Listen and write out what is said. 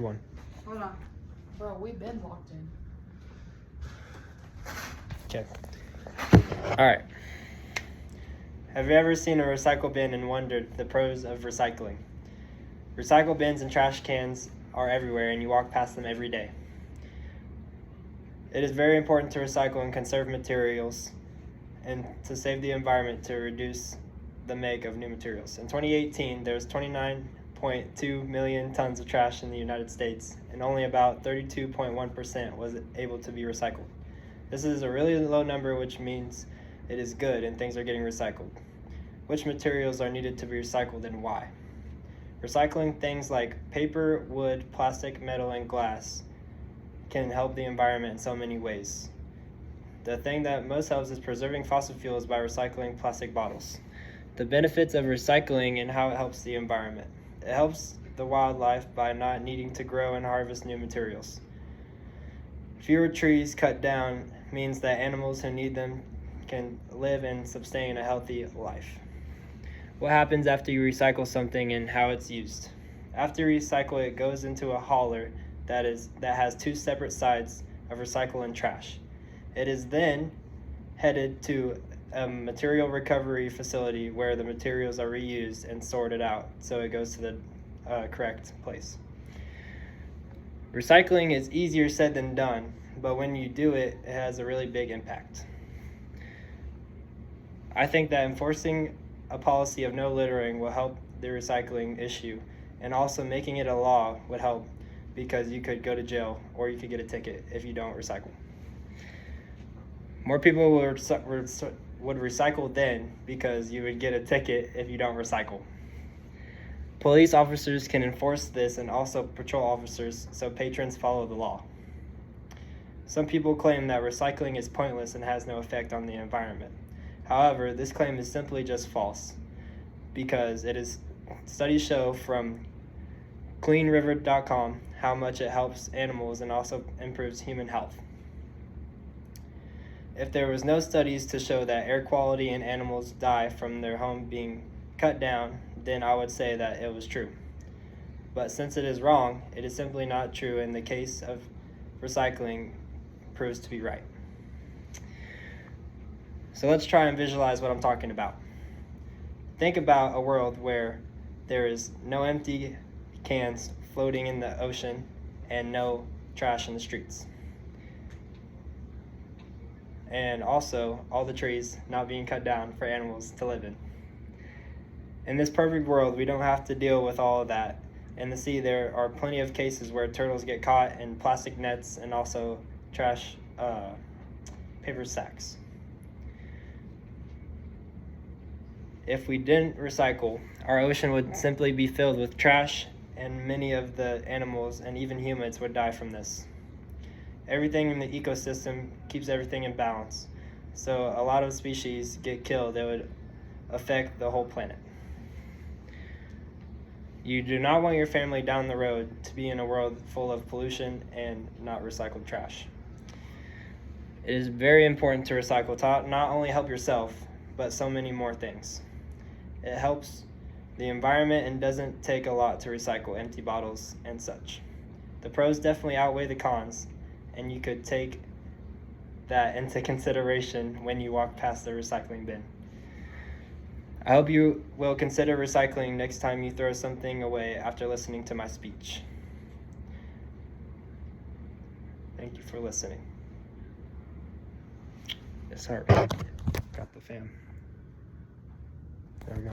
One. Hold on. Bro, we've been locked in. Okay. All right. Have you ever seen a recycle bin and wondered the pros of recycling? Recycle bins and trash cans are everywhere, and you walk past them every day. It is very important to recycle and conserve materials and to save the environment to reduce the make of new materials. In 2018, there was 29.2 million tons of trash in the United States, and only about 32.1% was able to be recycled. This is a really low number, which means it is good and things are getting recycled. Which materials are needed to be recycled and why? Recycling things like paper, wood, plastic, metal, and glass can help the environment in so many ways. The thing that most helps is preserving fossil fuels by recycling plastic bottles. The benefits of recycling and how it helps the environment. It helps the wildlife by not needing to grow and harvest new materials. Fewer trees cut down means that animals who need them can live and sustain a healthy life. What happens after you recycle something and how it's used? After you recycle it goes into a hauler that has two separate sides of recycle and trash. It is then headed to a material recovery facility where the materials are reused and sorted out so it goes to the correct place. Recycling is easier said than done, but when you do it, it has a really big impact. I think that enforcing a policy of no littering will help the recycling issue, and also making it a law would help because you could go to jail or you could get a ticket if you don't recycle. More people would recycle then because you would get a ticket if you don't recycle. Police officers can enforce this and also patrol officers so patrons follow the law. Some people claim that recycling is pointless and has no effect on the environment. However, this claim is simply just false because studies show from cleanriver.com how much it helps animals and also improves human health. If there was no studies to show that air quality and animals die from their home being cut down, then I would say that it was true. But since it is wrong, it is simply not true, and the case of recycling proves to be right. So let's try and visualize what I'm talking about. Think about a world where there is no empty cans floating in the ocean and no trash in the streets. And also all the trees not being cut down for animals to live in. In this perfect world, we don't have to deal with all of that. In the sea, there are plenty of cases where turtles get caught in plastic nets and also trash paper sacks. If we didn't recycle, our ocean would simply be filled with trash, and many of the animals and even humans would die from this. Everything in the ecosystem keeps everything in balance, so a lot of species get killed that would affect the whole planet. You do not want your family down the road to be in a world full of pollution and not recycled trash. It is very important to recycle to not only help yourself, but so many more things. It helps the environment and doesn't take a lot to recycle empty bottles and such. The pros definitely outweigh the cons, and you could take that into consideration when you walk past the recycling bin. I hope you will consider recycling next time you throw something away after listening to my speech. Thank you for listening. Yes, sir. Got the fam. There we go.